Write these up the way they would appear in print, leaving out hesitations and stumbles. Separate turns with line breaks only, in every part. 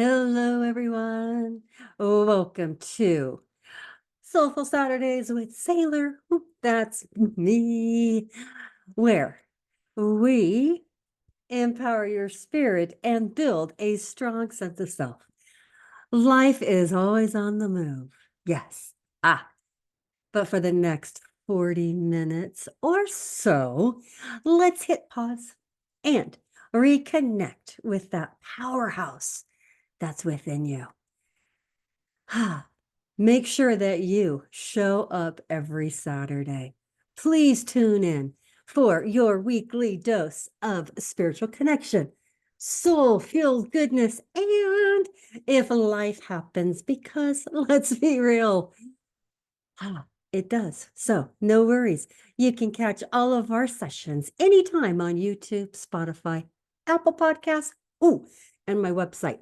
Hello, everyone. Welcome to Soulful Saturdays with Saylor. That's me, where we empower your spirit and build a strong sense of self. Life is always on the move. Yes. But for the next 40 minutes or so, let's hit pause and reconnect with that powerhouse that's within you. Make sure that you show up every Saturday. Please tune in for your weekly dose of spiritual connection, soul fueled goodness, and if life happens, because let's be real, it does. So no worries. You can catch all of our sessions anytime on YouTube, Spotify, Apple Podcasts, and my website.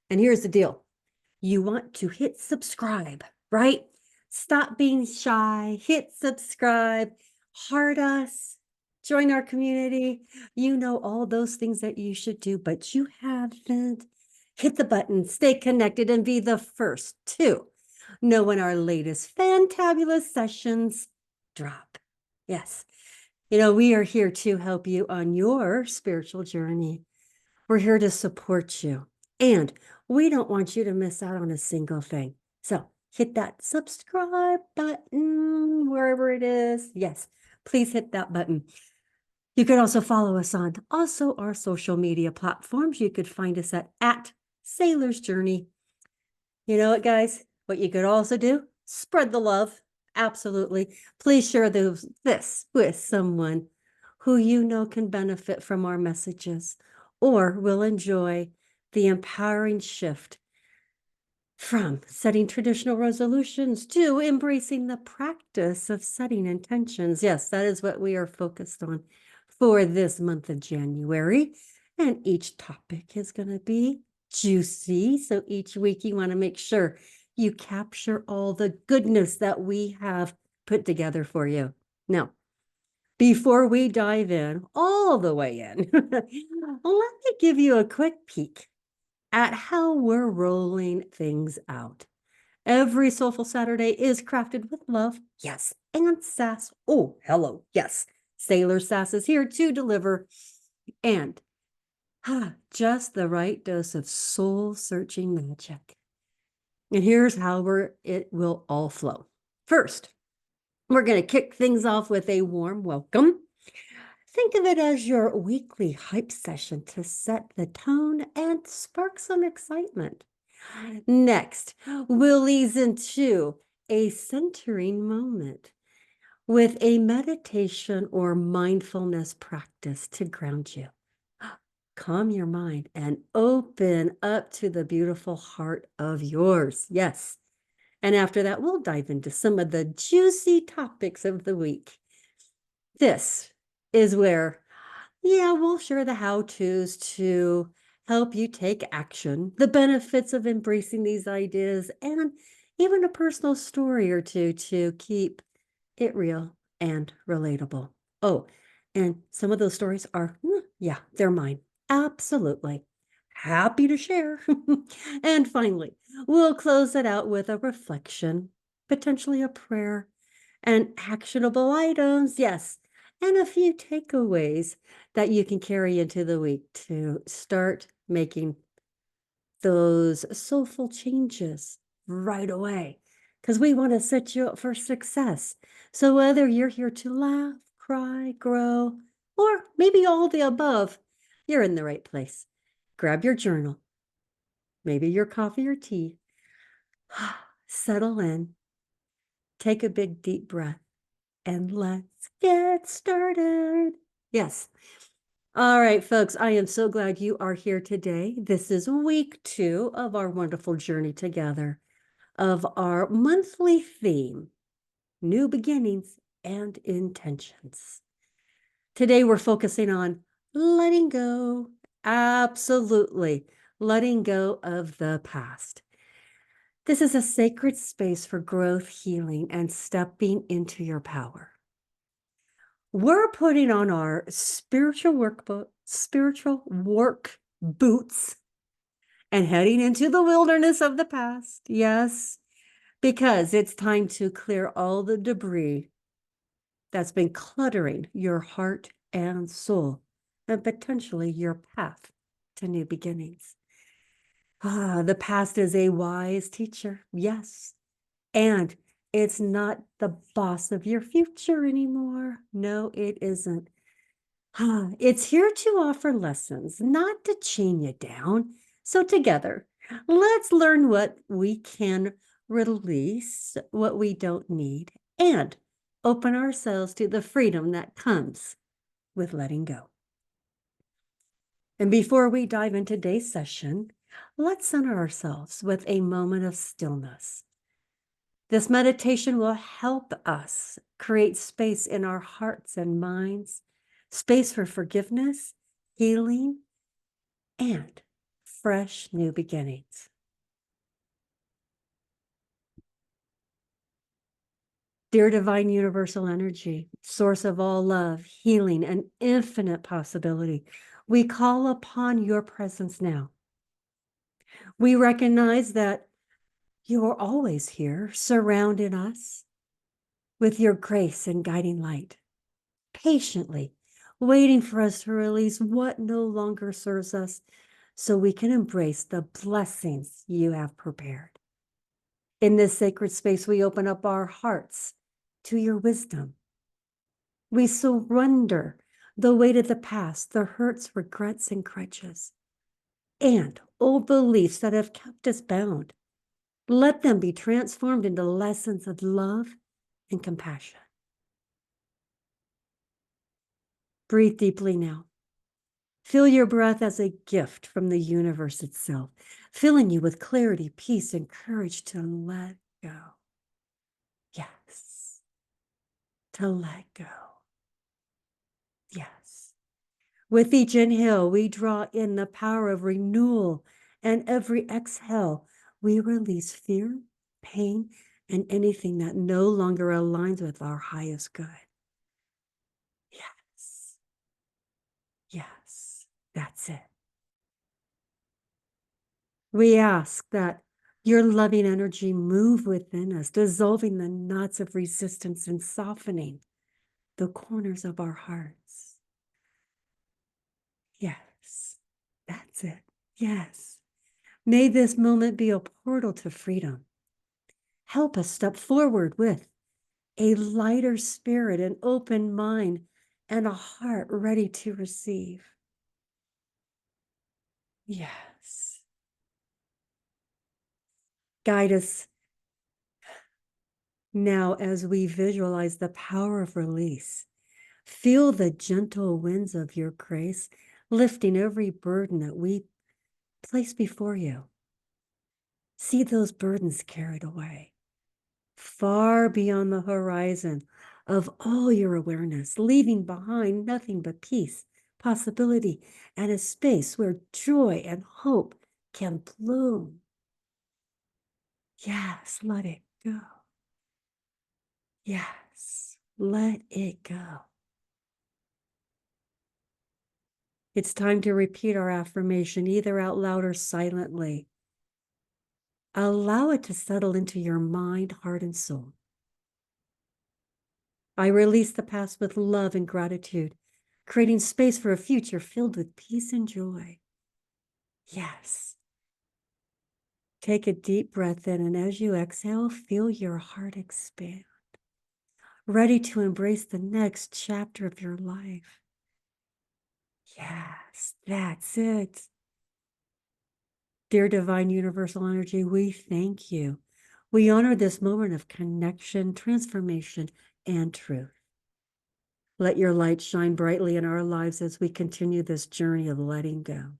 And here's the deal. You want to hit subscribe, right? Stop being shy, hit subscribe, heart us, join our community. You know all those things that you should do, but you haven't. Hit the button, stay connected, and be the first to know when our latest fantabulous sessions drop. Yes, we are here to help you on your spiritual journey. We're here to support you. And we don't want you to miss out on a single thing. So hit that subscribe button wherever it is. Yes, please hit that button. You could also follow us on also our social media platforms. You could find us at Saylor's Journey. You know what, guys? What you could also do? Spread the love. Absolutely. Please share this with someone who you know can benefit from our messages or will enjoy the empowering shift from setting traditional resolutions to embracing the practice of setting intentions. Yes, that is what we are focused on for this month of January. And each topic is going to be juicy. So each week you want to make sure you capture all the goodness that we have put together for you. Now, before we dive in, all the way in, let me give you a quick peek at how we're rolling things out. Every Soulful Saturday is crafted with love, yes, and sass. Oh, hello, yes. Saylor Sass is here to deliver. And just the right dose of soul-searching magic. And here's how it will all flow. First, we're going to kick things off with a warm welcome. Think of it as your weekly hype session to set the tone and spark some excitement. Next, we'll ease into a centering moment with a meditation or mindfulness practice to ground you. Calm your mind and open up to the beautiful heart of yours. Yes. And after that, we'll dive into some of the juicy topics of the week. This is where, we'll share the how-tos to help you take action, the benefits of embracing these ideas, and even a personal story or two to keep it real and relatable. Oh, and some of those stories are, they're mine. Absolutely. Happy to share. And finally, we'll close it out with a reflection, potentially a prayer, and actionable items. Yes. And a few takeaways that you can carry into the week to start making those soulful changes right away. Because we want to set you up for success. So whether you're here to laugh, cry, grow, or maybe all the above, you're in the right place. Grab your journal, maybe your coffee or tea, settle in, take a big deep breath, and let's get started. Yes. All right, folks, I am so glad you are here today. This is week 2 of our wonderful journey together of our monthly theme, new beginnings and intentions. Today, we're focusing on letting go, absolutely letting go of the past. This is a sacred space for growth, healing, and stepping into your power. We're putting on our spiritual work boots and heading into the wilderness of the past. Yes, because it's time to clear all the debris that's been cluttering your heart and soul, and potentially your path to new beginnings. The past is a wise teacher, yes, and it's not the boss of your future anymore. No, it isn't. It's here to offer lessons, not to chain you down. So, together, let's learn what we can release, what we don't need, and open ourselves to the freedom that comes with letting go. And before we dive into today's session, let's center ourselves with a moment of stillness. This meditation will help us create space in our hearts and minds, space for forgiveness, healing, and fresh new beginnings. Dear divine universal energy, source of all love, healing, and infinite possibility, we call upon your presence now. We recognize that you are always here, surrounding us with your grace and guiding light, patiently waiting for us to release what no longer serves us so we can embrace the blessings you have prepared. In this sacred space, we open up our hearts to your wisdom. We surrender the weight of the past, the hurts, regrets, and grudges, and old beliefs that have kept us bound. Let them be transformed into lessons of love and compassion. Breathe deeply now. Feel your breath as a gift from the universe itself, filling you with clarity, peace, and courage to let go. Yes, to let go. Yes. With each inhale, we draw in the power of renewal, and every exhale, we release fear, pain, and anything that no longer aligns with our highest good. Yes. Yes, that's it. We ask that your loving energy move within us, dissolving the knots of resistance and softening the corners of our hearts. Yes, that's it. Yes. May this moment be a portal to freedom. Help us step forward with a lighter spirit, an open mind, and a heart ready to receive. Yes. Guide us now as we visualize the power of release. Feel the gentle winds of your grace lifting every burden that we place before you. See those burdens carried away, far beyond the horizon of all your awareness, leaving behind nothing but peace, possibility, and a space where joy and hope can bloom. Yes, let it go. Yes, let it go. It's time to repeat our affirmation, either out loud or silently. Allow it to settle into your mind, heart, and soul. I release the past with love and gratitude, creating space for a future filled with peace and joy. Yes. Take a deep breath in, and as you exhale, feel your heart expand, ready to embrace the next chapter of your life. Yes, that's it. Dear divine universal energy, we thank you. We honor this moment of connection, transformation, and truth. Let your light shine brightly in our lives as we continue this journey of letting go.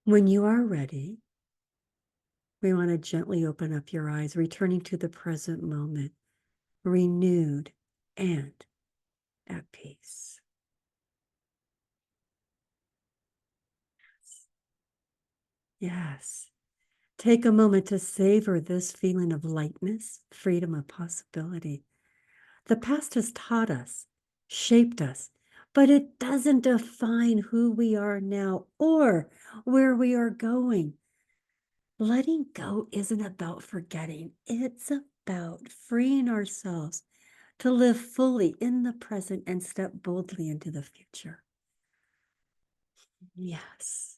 When you are ready, we want to gently open up your eyes, returning to the present moment, renewed and at peace. Yes. Take a moment to savor this feeling of lightness, freedom, and possibility. The past has taught us, shaped us, but it doesn't define who we are now or where we are going. Letting go isn't about forgetting, it's about freeing ourselves to live fully in the present and step boldly into the future. Yes.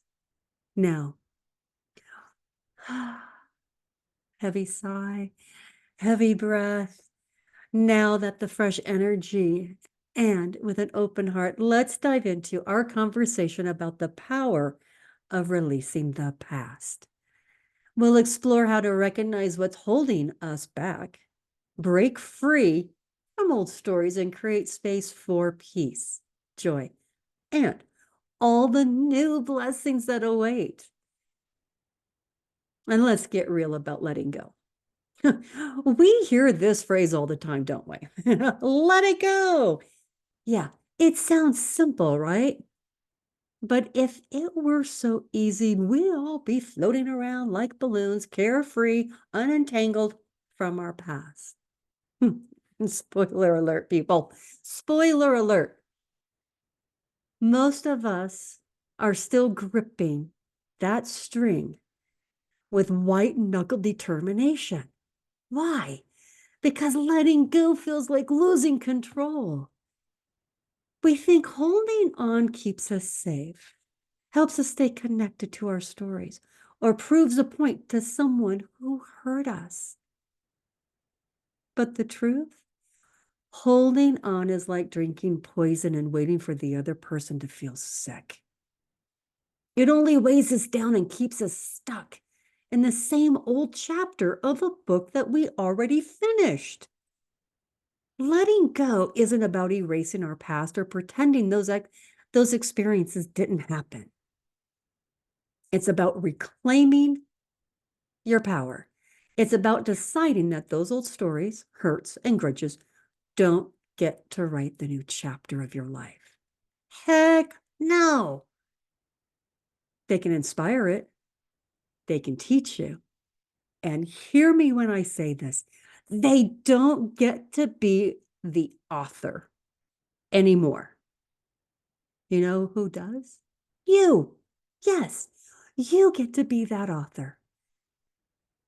Now, heavy sigh, heavy breath. Now that the fresh energy and with an open heart, let's dive into our conversation about the power of releasing the past. We'll explore how to recognize what's holding us back, break free from old stories, and create space for peace, joy, and all the new blessings that await. And let's get real about letting go. We hear this phrase all the time, don't we? Let it go. Yeah, it sounds simple, right? But if it were so easy, we'd all be floating around like balloons, carefree, unentangled from our past. Spoiler alert, people. Spoiler alert. Most of us are still gripping that string with white knuckle determination. Why? Because letting go feels like losing control. We think holding on keeps us safe, helps us stay connected to our stories, or proves a point to someone who hurt us. But the truth? Holding on is like drinking poison and waiting for the other person to feel sick. It only weighs us down and keeps us stuck in the same old chapter of a book that we already finished. Letting go isn't about erasing our past or pretending those experiences didn't happen. It's about reclaiming your power. It's about deciding that those old stories, hurts, and grudges don't get to write the new chapter of your life. Heck no. They can inspire it. They can teach you. And hear me when I say this. They don't get to be the author anymore. You know who does? You. Yes, you get to be that author.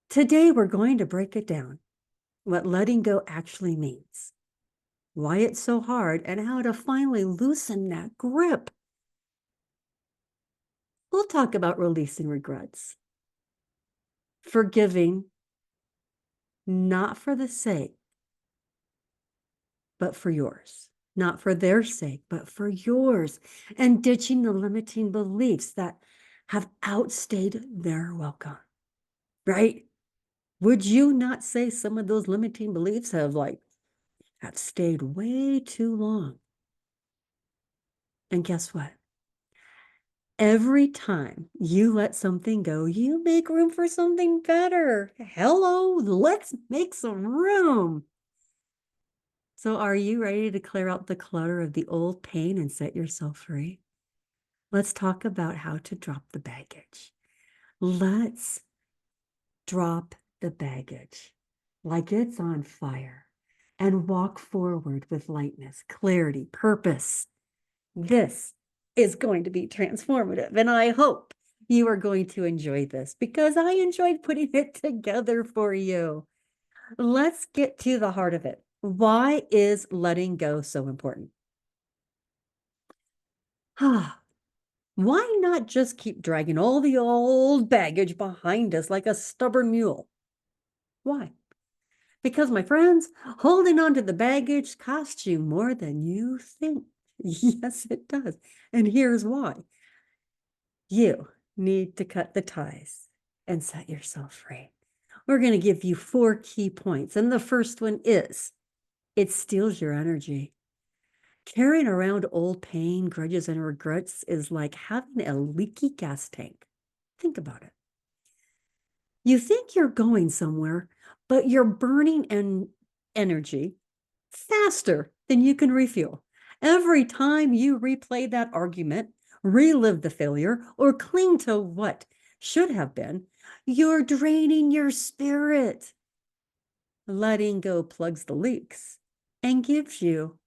Today, we're going to break it down, what letting go actually means, why it's so hard, and how to finally loosen that grip. We'll talk about releasing regrets, forgiving, not for the sake, but for yours, not for their sake, but for yours, and ditching the limiting beliefs that have outstayed their welcome, right? Would you not say some of those limiting beliefs have stayed way too long? And guess what? Every time you let something go, you make room for something better. Hello, let's make some room. So are you ready to clear out the clutter of the old pain and set yourself free? Let's talk about how to drop the baggage. Let's drop the baggage like it's on fire and walk forward with lightness, clarity, purpose. This is going to be transformative, and I hope you are going to enjoy this because I enjoyed putting it together for you. Let's get to the heart of it. Why is letting go so important? Why not just keep dragging all the old baggage behind us like a stubborn mule? Why? Because, my friends, holding on to the baggage costs you more than you think. Yes, it does. And here's why. You need to cut the ties and set yourself free. We're going to give you 4 key points. And the first one is it steals your energy. Carrying around old pain, grudges, and regrets is like having a leaky gas tank. Think about it. You think you're going somewhere, but you're burning energy faster than you can refuel. Every time you replay that argument, relive the failure, or cling to what should have been, you're draining your spirit. Letting go plugs the leaks and gives you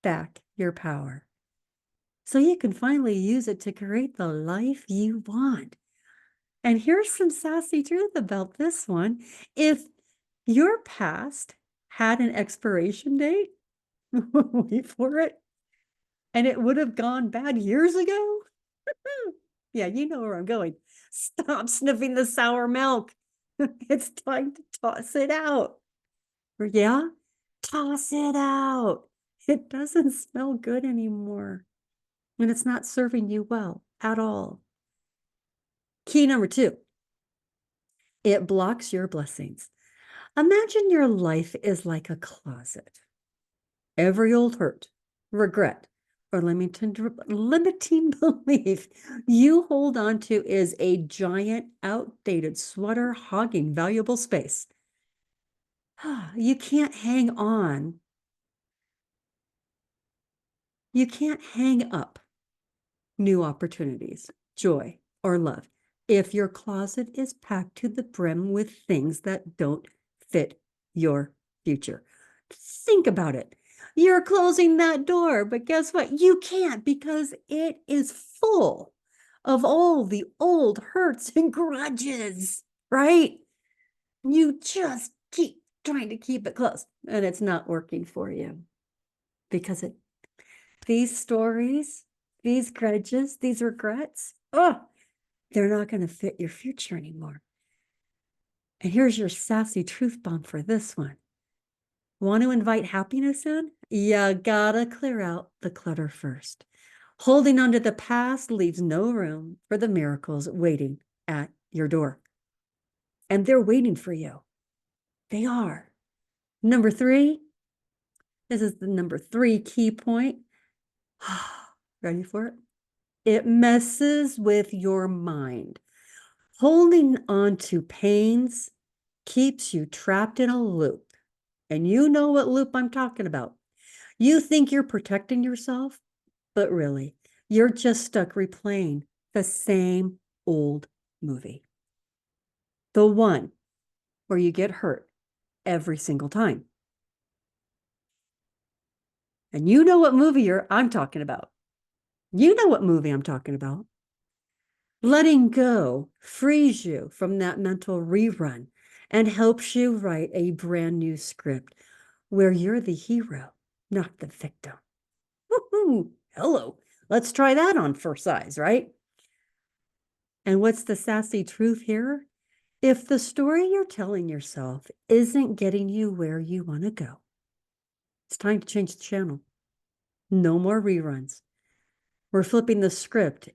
back your power. so you can finally use it to create the life you want. And here's some sassy truth about this one. If your past had an expiration date, wait for it, and it would have gone bad years ago. Yeah, you know where I'm going. Stop sniffing the sour milk. It's time to toss it out. Yeah, toss it out. It doesn't smell good anymore. And it's not serving you well at all. Key number 2, it blocks your blessings. Imagine your life is like a closet. Every old hurt, regret, or limiting belief you hold on to is a giant, outdated sweater hogging valuable space. You can't hang on. You can't hang up new opportunities, joy, or love if your closet is packed to the brim with things that don't fit your future. Think about it. You're closing that door, but guess what? You can't because it is full of all the old hurts and grudges, right? You just keep trying to keep it closed, and it's not working for you because these stories, these grudges, these regrets, they're not going to fit your future anymore. And here's your sassy truth bomb for this one. Want to invite happiness in? You gotta clear out the clutter first. Holding on to the past leaves no room for the miracles waiting at your door. And they're waiting for you. They are. Number 3, this is the number 3 key point. Ready for it? It messes with your mind. Holding on to pains keeps you trapped in a loop. And you know what loop I'm talking about. You think you're protecting yourself, but really, you're just stuck replaying the same old movie. The one where you get hurt every single time. And you know what movie I'm talking about. You know what movie I'm talking about. Letting go frees you from that mental rerun and helps you write a brand new script where you're the hero, not the victim. Woo-hoo! Hello. Let's try that on for size, right? And what's the sassy truth here? If the story you're telling yourself isn't getting you where you want to go, it's time to change the channel. No more reruns. We're flipping the script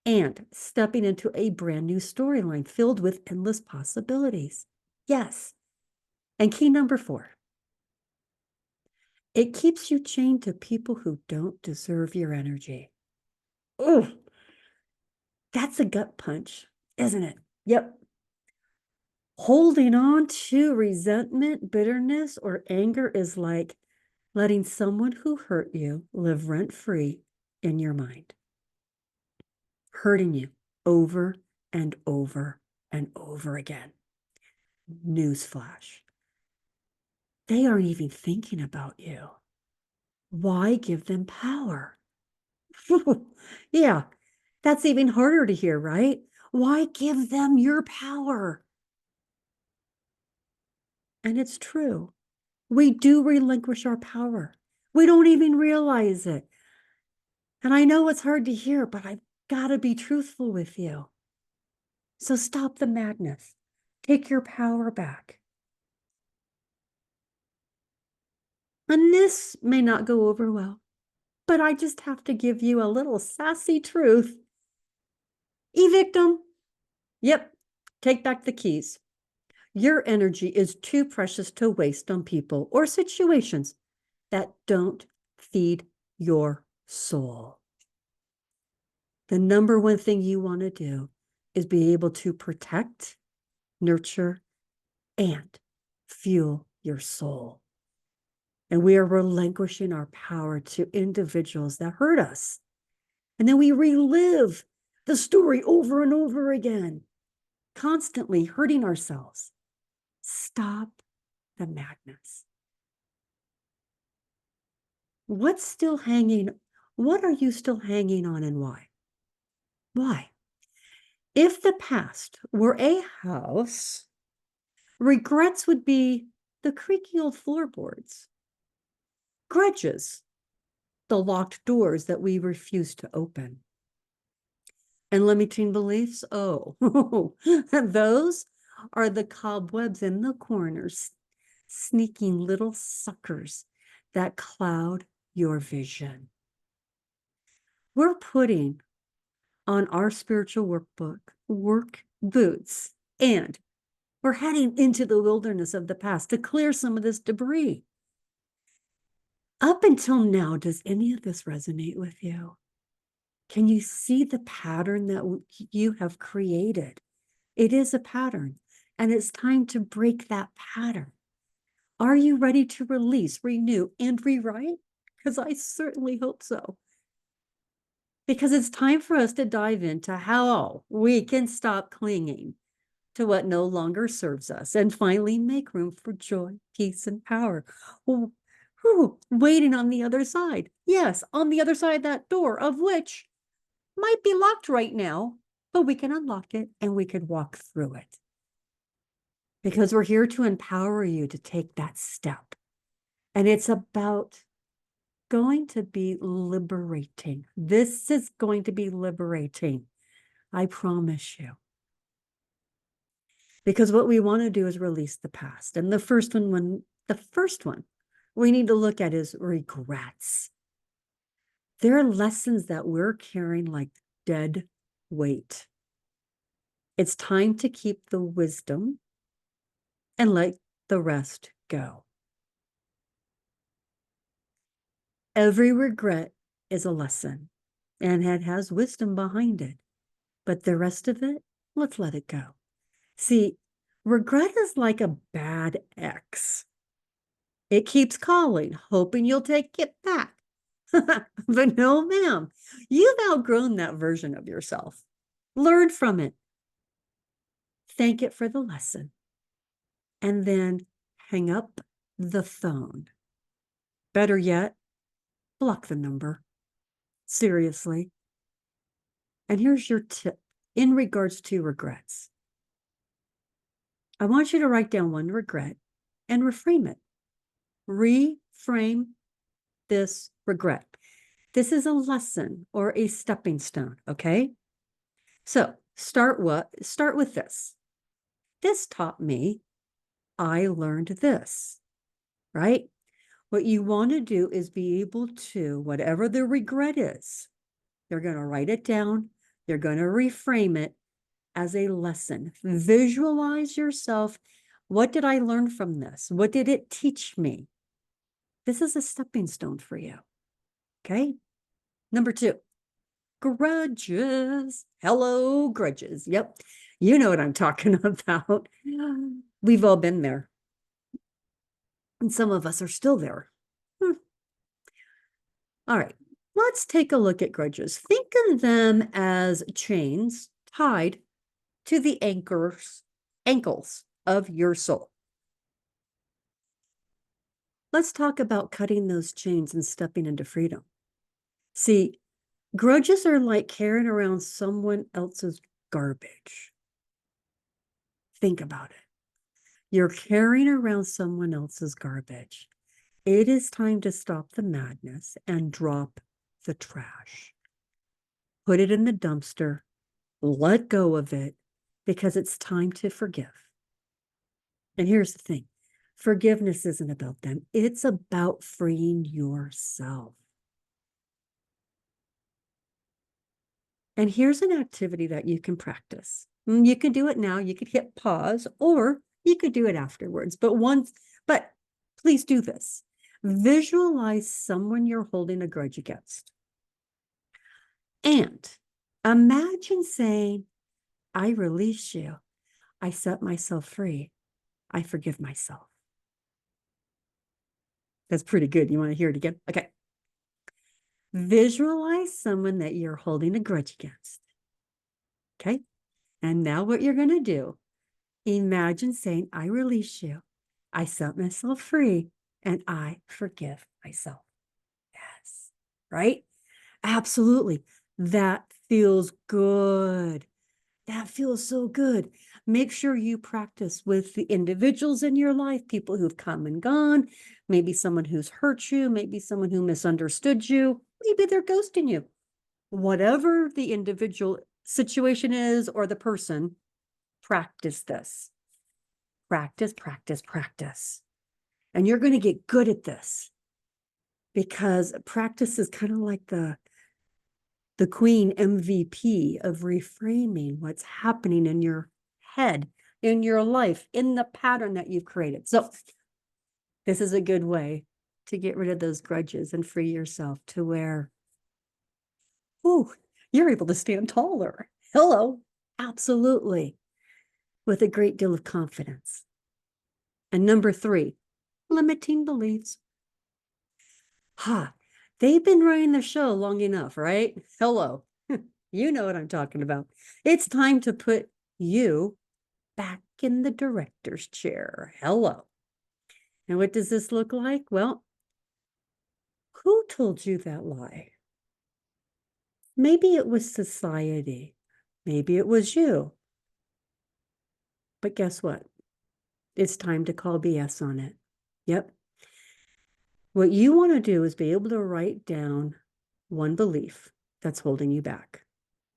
and stepping into a brand new storyline filled with endless possibilities. Yes. And key number 4, it keeps you chained to people who don't deserve your energy. Oh, that's a gut punch, isn't it? Yep. Holding on to resentment, bitterness, or anger is like letting someone who hurt you live rent-free in your mind, hurting you over and over and over again. Newsflash. They aren't even thinking about you. Why give them power? Yeah, that's even harder to hear, right? Why give them your power? And it's true. We do relinquish our power. We don't even realize it. And I know it's hard to hear, but I've got to be truthful with you. So stop the madness. Take your power back. And this may not go over well, but I just have to give you a little sassy truth. Evictim. Yep, take back the keys. Your energy is too precious to waste on people or situations that don't feed your soul. The number one thing you want to do is be able to protect, nurture, and fuel your soul. And we are relinquishing our power to individuals that hurt us. And then we relive the story over and over again, constantly hurting ourselves. Stop the madness. What's still hanging What are you still hanging on and why? Why? If the past were a house, regrets would be the creaky old floorboards, grudges, the locked doors that we refuse to open, and limiting beliefs. Oh, those are the cobwebs in the corners, sneaking little suckers that cloud your vision. We're putting on our spiritual work boots, and we're heading into the wilderness of the past to clear some of this debris. Up until now, does any of this resonate with you? Can you see the pattern that you have created? It is a pattern, and it's time to break that pattern. Are you ready to release, renew, and rewrite? Because I certainly hope so. Because it's time for us to dive into how we can stop clinging to what no longer serves us and finally make room for joy, peace, and power. Waiting on the other side. Yes, on the other side of that door, of which might be locked right now, but we can unlock it and we could walk through it. Because we're here to empower you to take that step. And it's about going to be liberating. This is going to be liberating. I promise you. Because what we want to do is release the past. And the first one we need to look at is regrets. There are lessons that we're carrying like dead weight. It's time to keep the wisdom and let the rest go. Every regret is a lesson, and it has wisdom behind it. But the rest of it, let's let it go. See, regret is like a bad ex. It keeps calling, hoping you'll take it back. But no, ma'am, you've outgrown that version of yourself. Learn from it. Thank it for the lesson. And then hang up the phone. Better yet, block the number. Seriously. And here's your tip in regards to regrets. I want you to write down one regret and reframe it. Reframe this regret. This is a lesson or a stepping stone, okay? So start with this. This taught me, I learned this, right? What you want to do is be able to, whatever the regret is, you're going to write it down. You're going to reframe it as a lesson. Visualize yourself. What did I learn from this? What did it teach me? This is a stepping stone for you. Okay. Number 2, grudges. Hello, grudges. Yep. You know what I'm talking about. We've all been there. And some of us are still there. All right. Let's take a look at grudges. Think of them as chains tied to the ankles of your soul. Let's talk about cutting those chains and stepping into freedom. See, grudges are like carrying around someone else's garbage. Think about it. You're carrying around someone else's garbage. It is time to stop the madness and drop the trash. Put it in the dumpster. Let go of it because it's time to forgive. And here's the thing. Forgiveness isn't about them. It's about freeing yourself. And here's an activity that you can practice. You can do it now. You could hit pause, or you could do it afterwards. But please do this. Visualize someone you're holding a grudge against. And imagine saying, I release you. I set myself free. I forgive myself. That's pretty good. You want to hear it again? Okay. Visualize someone that you're holding a grudge against. Okay. And now what you're going to do, imagine saying, I release you. I set myself free and I forgive myself. Yes. Right? Absolutely. That feels good. That feels so good. Make sure you practice with the individuals in your life, people who've come and gone, maybe someone who's hurt you, maybe someone who misunderstood you, maybe they're ghosting you. Whatever the individual situation is or the person, practice this. Practice, practice, practice. And you're going to get good at this because practice is kind of like the queen MVP of reframing what's happening in your head, in your life, in the pattern that you've created. So this is a good way to get rid of those grudges and free yourself to where, ooh, you're able to stand taller. Hello. Absolutely. With a great deal of confidence. And number 3, limiting beliefs. They've been running the show long enough, right? Hello. You know what I'm talking about. It's time to put you back in the director's chair. Hello. And what does this look like? Well, who told you that lie? Maybe it was society. Maybe it was you. But guess what? It's time to call BS on it. Yep. What you want to do is be able to write down one belief that's holding you back.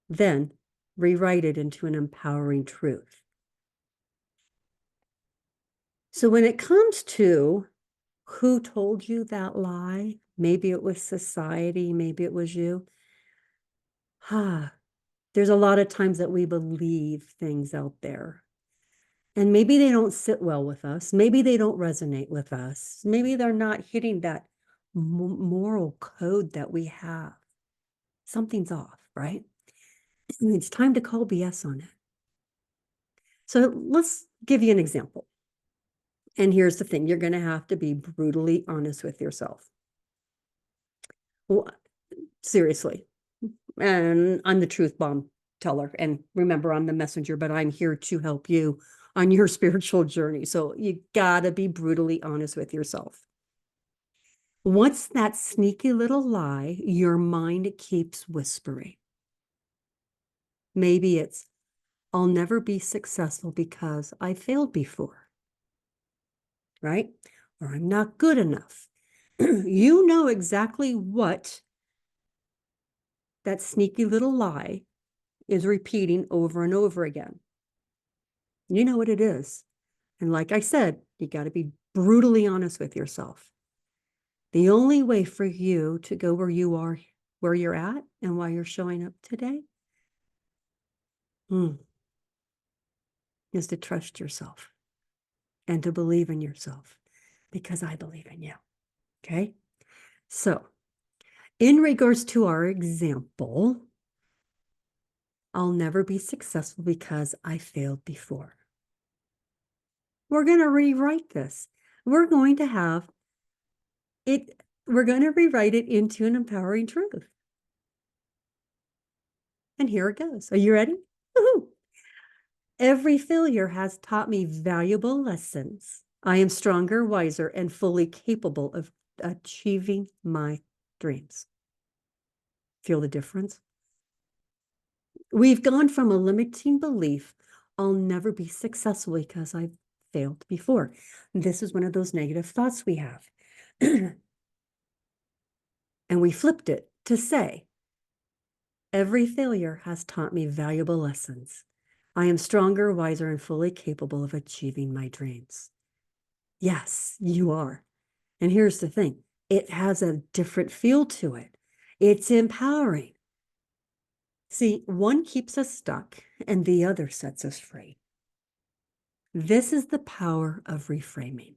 Then rewrite it into an empowering truth. So when it comes to who told you that lie, maybe it was society, maybe it was you. There's a lot of times that we believe things out there. And maybe they don't sit well with us. Maybe they don't resonate with us. Maybe they're not hitting that moral code that we have. Something's off, right? It's time to call BS on it. So let's give you an example. And here's the thing, you're going to have to be brutally honest with yourself. Well, seriously. And I'm the truth bomb teller. And remember, I'm the messenger, but I'm here to help you on your spiritual journey. So you gotta be brutally honest with yourself. What's that sneaky little lie your mind keeps whispering? Maybe it's, I'll never be successful because I failed before, right? Or I'm not good enough. You know exactly what that sneaky little lie is repeating over and over again. You know what it is. And like I said, you got to be brutally honest with yourself. The only way for you to go where you are, where you're at, and why you're showing up today is to trust yourself and to believe in yourself, because I believe in you. Okay? So, in regards to our example, I'll never be successful because I failed before. We're going to rewrite this. We're going to have it, we're going to rewrite it into an empowering truth. And here it goes. Are you ready? Woohoo! Every failure has taught me valuable lessons. I am stronger, wiser, and fully capable of achieving my dreams. Feel the difference? We've gone from a limiting belief, I'll never be successful because I've failed before. This is one of those negative thoughts we have. And we flipped it to say, every failure has taught me valuable lessons. I am stronger, wiser, and fully capable of achieving my dreams. Yes, you are. And here's the thing, it has a different feel to it. It's empowering. See, one keeps us stuck and the other sets us free. This is the power of reframing.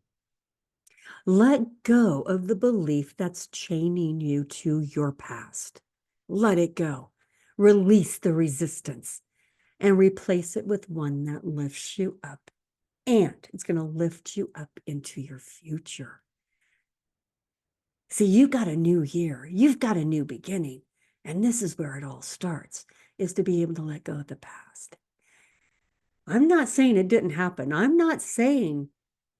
Let go of the belief that's chaining you to your past. Let it go. Release the resistance and replace it with one that lifts you up. And it's going to lift you up into your future. See, you got a new year. You've got a new beginning. And this is where it all starts, is to be able to let go of the past. I'm not saying it didn't happen. I'm not saying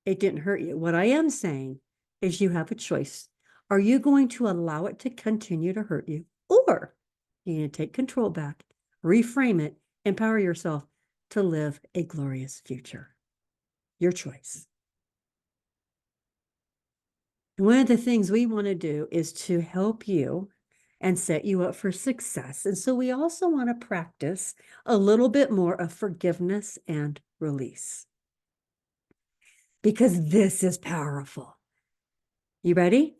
it didn't hurt you. What I am saying is you have a choice. Are you going to allow it to continue to hurt you? or you need to take control back, reframe it, empower yourself to live a glorious future. Your choice. One of the things we want to do is to help you and set you up for success. And so we also want to practice a little bit more of forgiveness and release, because this is powerful. You ready?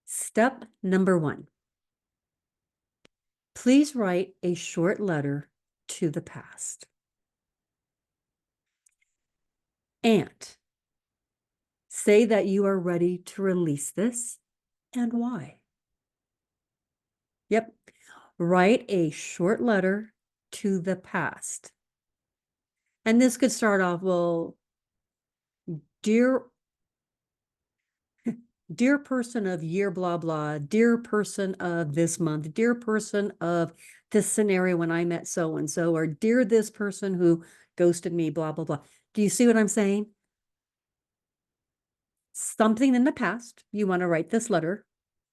Step number 1. Please write a short letter to the past. And say that you are ready to release this and why. Yep. Write a short letter to the past. And this could start off, well, dear person of year blah blah, dear person of this month, dear person of this scenario when I met so and so, or dear this person who ghosted me, blah blah blah. Do you see what I'm saying? Something in the past, you want to write this letter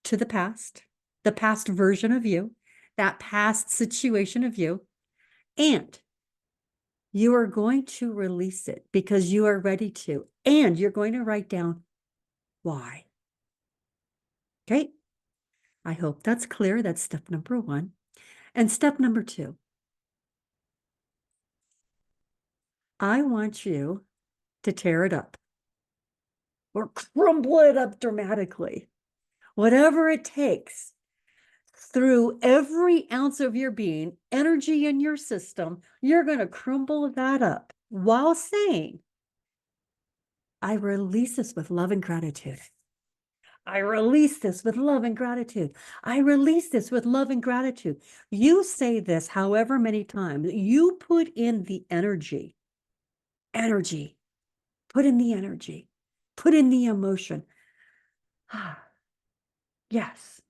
to the past version of you, that past situation of you, and you are going to release it because you are ready to, and you're going to write down why. Okay, I hope that's clear. That's step number 1. And step number 2, I want you to tear it up or crumble it up dramatically, whatever it takes, through every ounce of your being, energy in your system. You're going to crumble that up while saying, I release this with love and gratitude. I release this with love and gratitude. I release this with love and gratitude. You say this however many times. You put in the energy. Put in the energy. Put in the emotion. Yes.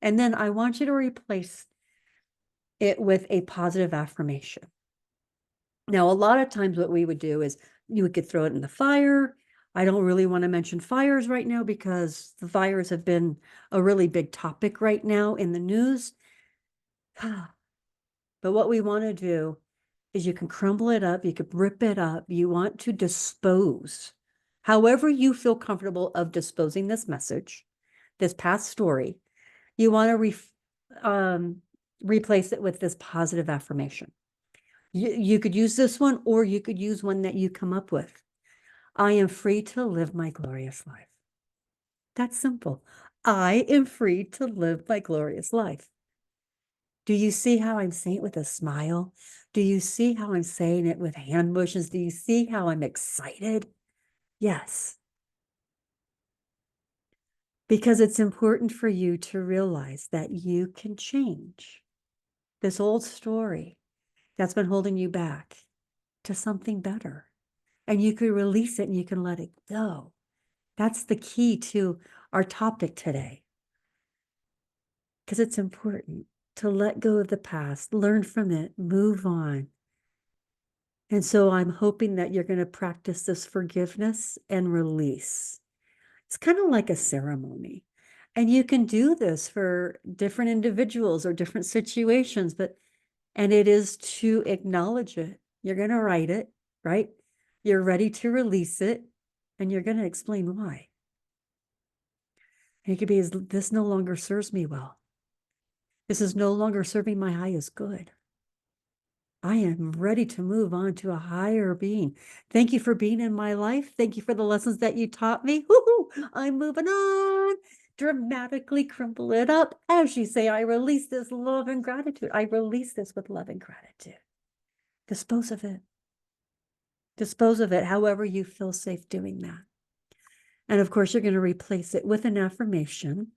And then I want you to replace it with a positive affirmation. Now, a lot of times what we would do is you could throw it in the fire. I don't really want to mention fires right now because the fires have been a really big topic right now in the news. But what we want to do is you can crumble it up, you could rip it up. You want to dispose, however you feel comfortable of disposing this message, this past story. You want to replace it with this positive affirmation. You could use this one, or you could use one that you come up with. I am free to live my glorious life. That's simple. I am free to live my glorious life. Do you see how I'm saying it with a smile? Do you see how I'm saying it with hand motions? Do you see how I'm excited? Yes. Because it's important for you to realize that you can change this old story that's been holding you back to something better. And you can release it and you can let it go. That's the key to our topic today. Because it's important to let go of the past, learn from it, move on. And so I'm hoping that you're going to practice this forgiveness and release. It's kind of like a ceremony. And you can do this for different individuals or different situations, and it is to acknowledge it. You're going to write it, right? You're ready to release it, and you're going to explain why. It could be, this no longer serves me well. This is no longer serving my highest good. I am ready to move on to a higher being. Thank you for being in my life. Thank you for the lessons that you taught me. Woo-hoo! I'm moving on. Dramatically crumple it up. As you say, I release this love and gratitude. I release this with love and gratitude. Dispose of it. Dispose of it however you feel safe doing that. And of course, you're going to replace it with an affirmation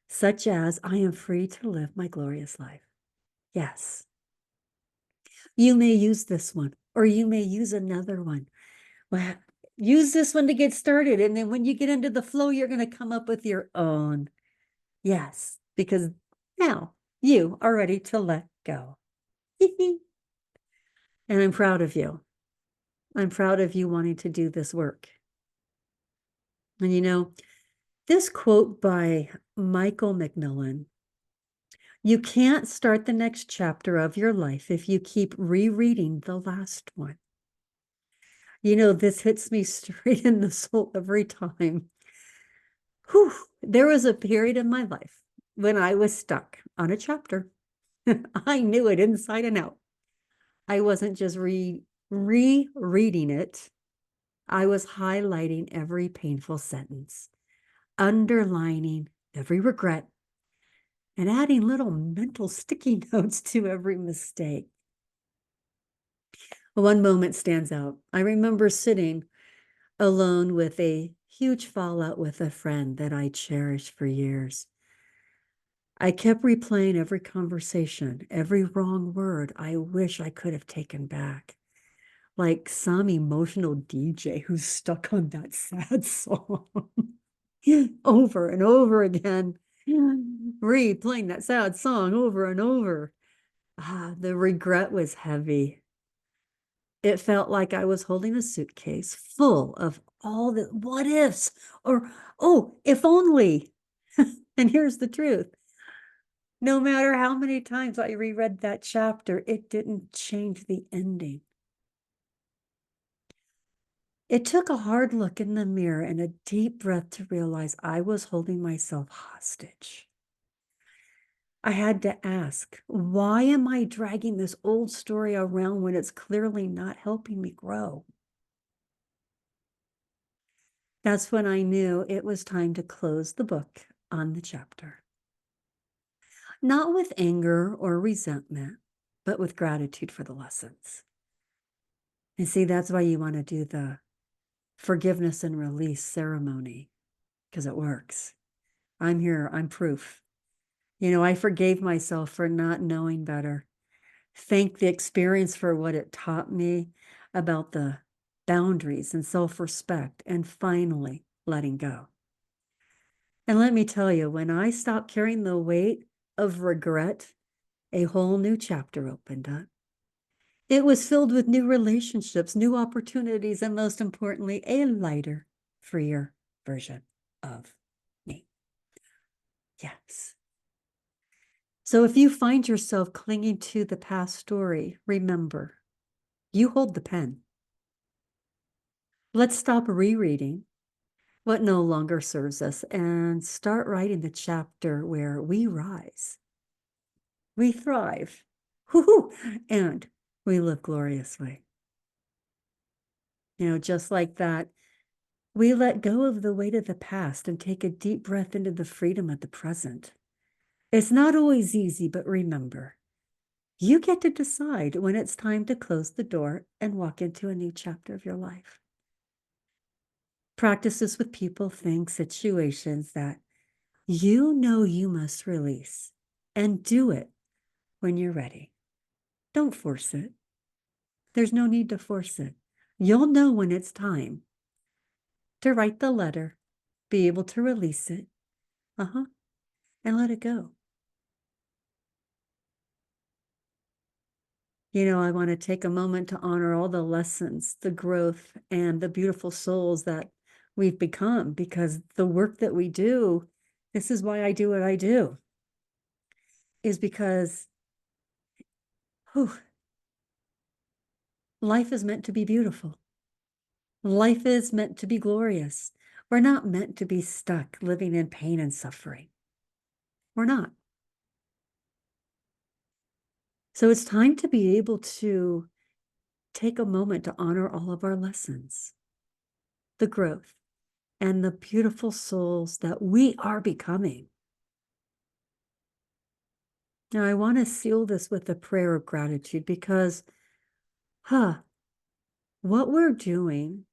such as, I am free to live my glorious life. Yes. You may use this one, or you may use another one. Well, use this one to get started. And then when you get into the flow, you're going to come up with your own. Yes, because now you are ready to let go. And I'm proud of you. I'm proud of you wanting to do this work. And you know, this quote by Michael McMillan You can't start the next chapter of your life if you keep rereading the last one. This hits me straight in the soul every time. Whew, there was a period in my life when I was stuck on a chapter. I knew it inside and out. I wasn't just rereading it. I was highlighting every painful sentence, underlining every regret, and adding little mental sticky notes to every mistake. One moment stands out. I remember sitting alone with a huge fallout with a friend that I cherished for years. I kept replaying every conversation, every wrong word I wish I could have taken back, like some emotional DJ who's stuck on that sad song over and over again, replaying that sad song over and over. The regret was heavy. It felt like I was holding a suitcase full of all the what ifs or, oh, if only. And here's the truth. No matter how many times I reread that chapter, it didn't change the ending. It took a hard look in the mirror and a deep breath to realize I was holding myself hostage. I had to ask, why am I dragging this old story around when it's clearly not helping me grow? That's when I knew it was time to close the book on the chapter. Not with anger or resentment, but with gratitude for the lessons. And see, that's why you want to do the forgiveness and release ceremony, because it works. I'm here, I'm proof. I forgave myself for not knowing better. Thank the experience for what it taught me about the boundaries and self-respect, and finally letting go. And let me tell you, when I stopped carrying the weight of regret, a whole new chapter opened up. It was filled with new relationships, new opportunities, and most importantly, a lighter, freer version of me. Yes. So if you find yourself clinging to the past story, remember, you hold the pen. Let's stop rereading what no longer serves us and start writing the chapter where we rise, we thrive, and we live gloriously. Just like that, we let go of the weight of the past and take a deep breath into the freedom of the present. It's not always easy, but remember, you get to decide when it's time to close the door and walk into a new chapter of your life. Practice this with people, things, situations that you know you must release, and do it when you're ready. Don't force it. There's no need to force it. You'll know when it's time to write the letter, be able to release it, and let it go. I want to take a moment to honor all the lessons, the growth, and the beautiful souls that we've become, because the work that we do, this is why I do what I do, is because life is meant to be beautiful. Life is meant to be glorious. We're not meant to be stuck living in pain and suffering. We're not. So it's time to be able to take a moment to honor all of our lessons, the growth, and the beautiful souls that we are becoming. Now, I want to seal this with a prayer of gratitude because, what we're doing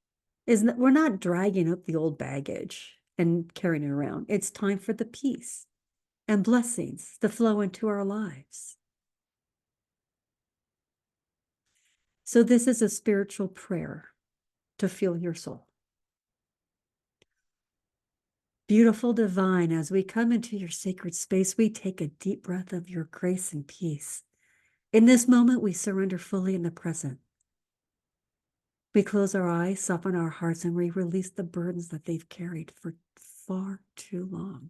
is that we're not dragging up the old baggage and carrying it around. It's time for the peace and blessings to flow into our lives. So this is a spiritual prayer to feel your soul. Beautiful divine, as we come into your sacred space, we take a deep breath of your grace and peace. In this moment, we surrender fully in the present. We close our eyes, soften our hearts, and we release the burdens that they've carried for far too long.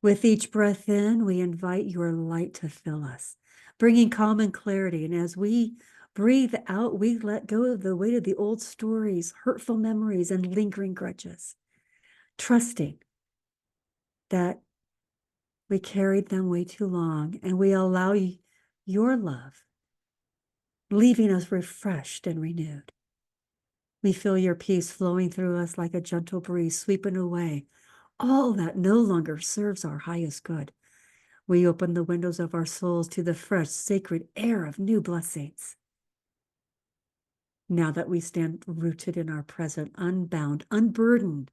With each breath in, we invite your light to fill us, bringing calm and clarity. And as we breathe out, we let go of the weight of the old stories, hurtful memories, and lingering grudges, trusting that we carried them way too long, and we allow your love, leaving us refreshed and renewed. We feel your peace flowing through us like a gentle breeze, sweeping away all that no longer serves our highest good. We open the windows of our souls to the fresh, sacred air of new blessings. Now that we stand rooted in our present, unbound, unburdened,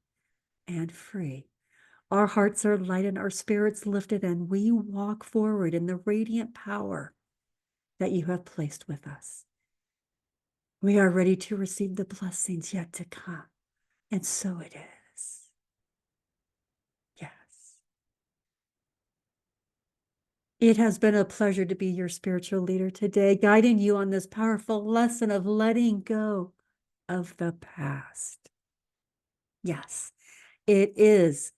and free, our hearts are light and our spirits lifted, and we walk forward in the radiant power that you have placed with us. We are ready to receive the blessings yet to come, and so it is. Yes. It has been a pleasure to be your spiritual leader today, guiding you on this powerful lesson of letting go of the past. Yes, it is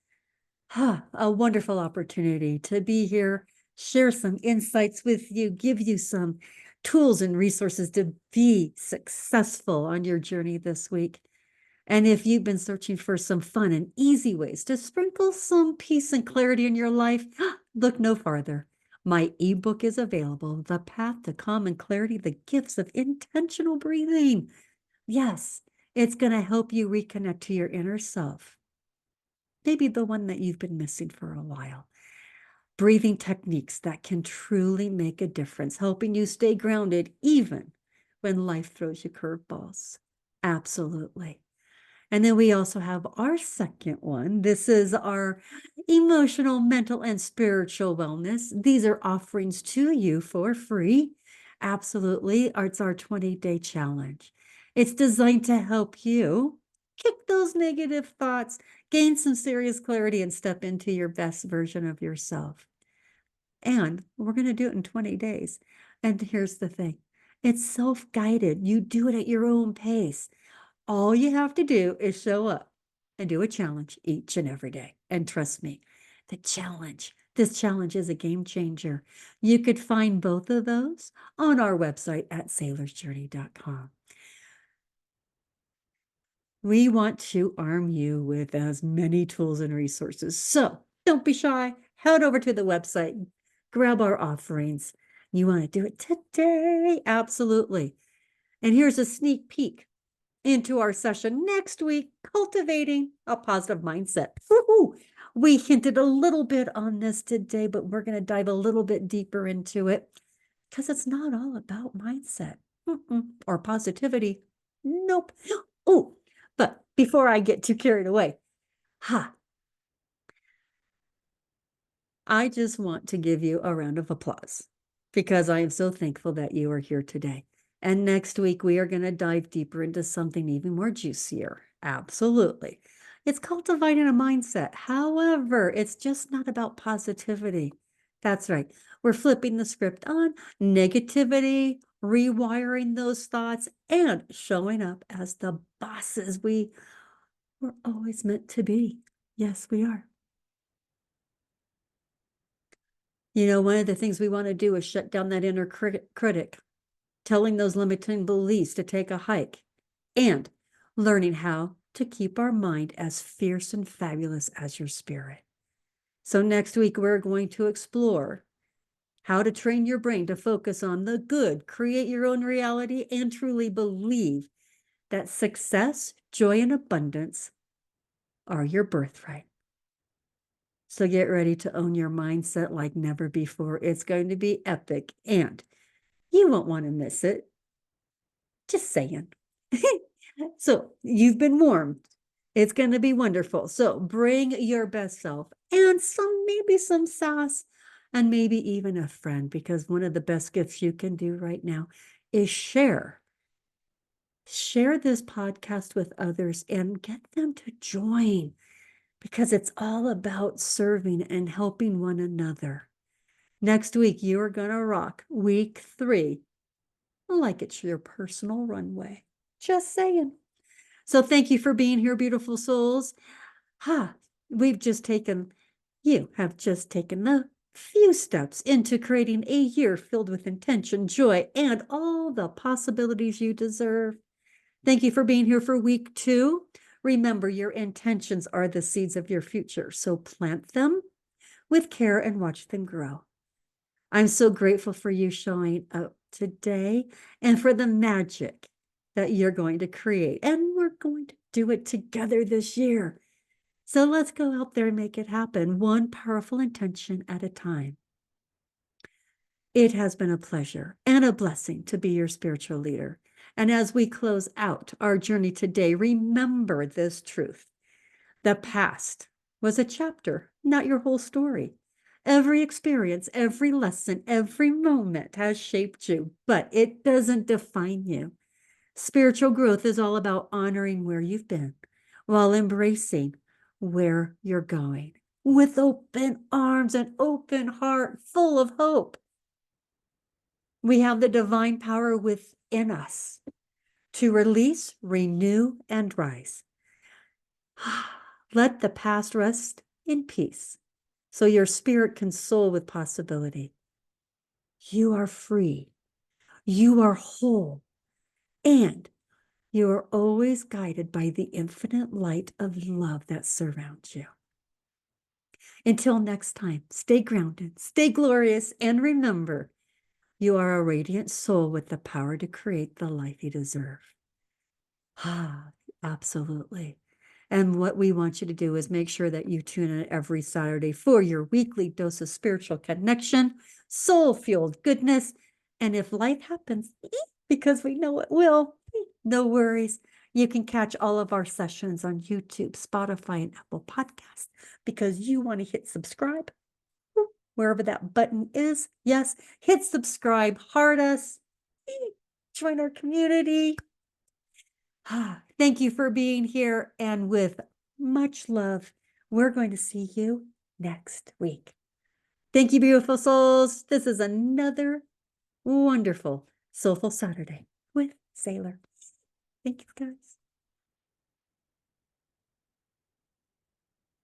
a wonderful opportunity to be here, share some insights with you, give you some tools and resources to be successful on your journey this week. And if you've been searching for some fun and easy ways to sprinkle some peace and clarity in your life, look no farther. My ebook is available, The Path to Calm and Clarity, The Gifts of Intentional Breathing. Yes, it's going to help you reconnect to your inner self, maybe the one that you've been missing for a while. Breathing techniques that can truly make a difference, helping you stay grounded even when life throws you curveballs. Absolutely. And then we also have our second one. This is our emotional, mental, and spiritual wellness. These are offerings to you for free. Absolutely. It's our 20-day challenge. It's designed to help you kick those negative thoughts, gain some serious clarity, and step into your best version of yourself. And we're going to do it in 20 days. And here's the thing. It's self-guided. You do it at your own pace. All you have to do is show up and do a challenge each and every day. And trust me, this challenge is a game changer. You could find both of those on our website at saylorsjourney.com. We want to arm you with as many tools and resources. So don't be shy. Head over to the website, grab our offerings. You want to do it today? Absolutely. And here's a sneak peek into our session next week, Cultivating a Positive Mindset. Woo-hoo! We hinted a little bit on this today, but we're going to dive a little bit deeper into it because it's not all about mindset or positivity. Nope. Oh, but before I get too carried away, I just want to give you a round of applause because I am so thankful that you are here today. And next week, we are going to dive deeper into something even more juicier. Absolutely. It's cultivating a mindset. However, it's just not about positivity. That's right. We're flipping the script on negativity, rewiring those thoughts, and showing up as the bosses we were always meant to be. Yes, we are. You know, one of the things we want to do is shut down that inner critic, telling those limiting beliefs to take a hike, and learning how to keep our mind as fierce and fabulous as your spirit. So next week, we're going to explore how to train your brain to focus on the good, create your own reality, and truly believe that success, joy, and abundance are your birthright. So get ready to own your mindset like never before. It's going to be epic, and you won't want to miss it. Just saying. So you've been warned. It's going to be wonderful. So bring your best self and maybe some sass and maybe even a friend, because one of the best gifts you can do right now is share. Share this podcast with others and get them to join, because it's all about serving and helping one another. Next week, you are going to rock week 3 like it's your personal runway. Just saying. So thank you for being here, beautiful souls. We've just taken You have just taken a few steps into creating a year filled with intention, joy, and all the possibilities you deserve. Thank you for being here for week 2. Remember, your intentions are the seeds of your future, so plant them with care and watch them grow. I'm so grateful for you showing up today and for the magic that you're going to create. And we're going to do it together this year. So let's go out there and make it happen, one powerful intention at a time. It has been a pleasure and a blessing to be your spiritual leader. And as we close out our journey today, remember this truth. The past was a chapter, not your whole story. Every experience, every lesson, every moment has shaped you, but it doesn't define you. Spiritual growth is all about honoring where you've been while embracing where you're going with open arms and open heart, full of hope. We have the divine power within us to release, renew, and rise. Let the past rest in peace so your spirit can soar with possibility. You are free. You are whole. And you are always guided by the infinite light of love that surrounds you. Until next time, stay grounded, stay glorious, and remember, you are a radiant soul with the power to create the life you deserve. Absolutely. And what we want you to do is make sure that you tune in every Saturday for your weekly dose of spiritual connection, soul-fueled goodness. And if life happens, because we know it will, no worries. You can catch all of our sessions on YouTube, Spotify, and Apple Podcasts because you want to hit subscribe wherever that button is. Yes, hit subscribe, heart us, join our community. Thank you for being here. And with much love, we're going to see you next week. Thank you, beautiful souls. This is another wonderful Soulful Saturday with Saylor. Thank you, guys.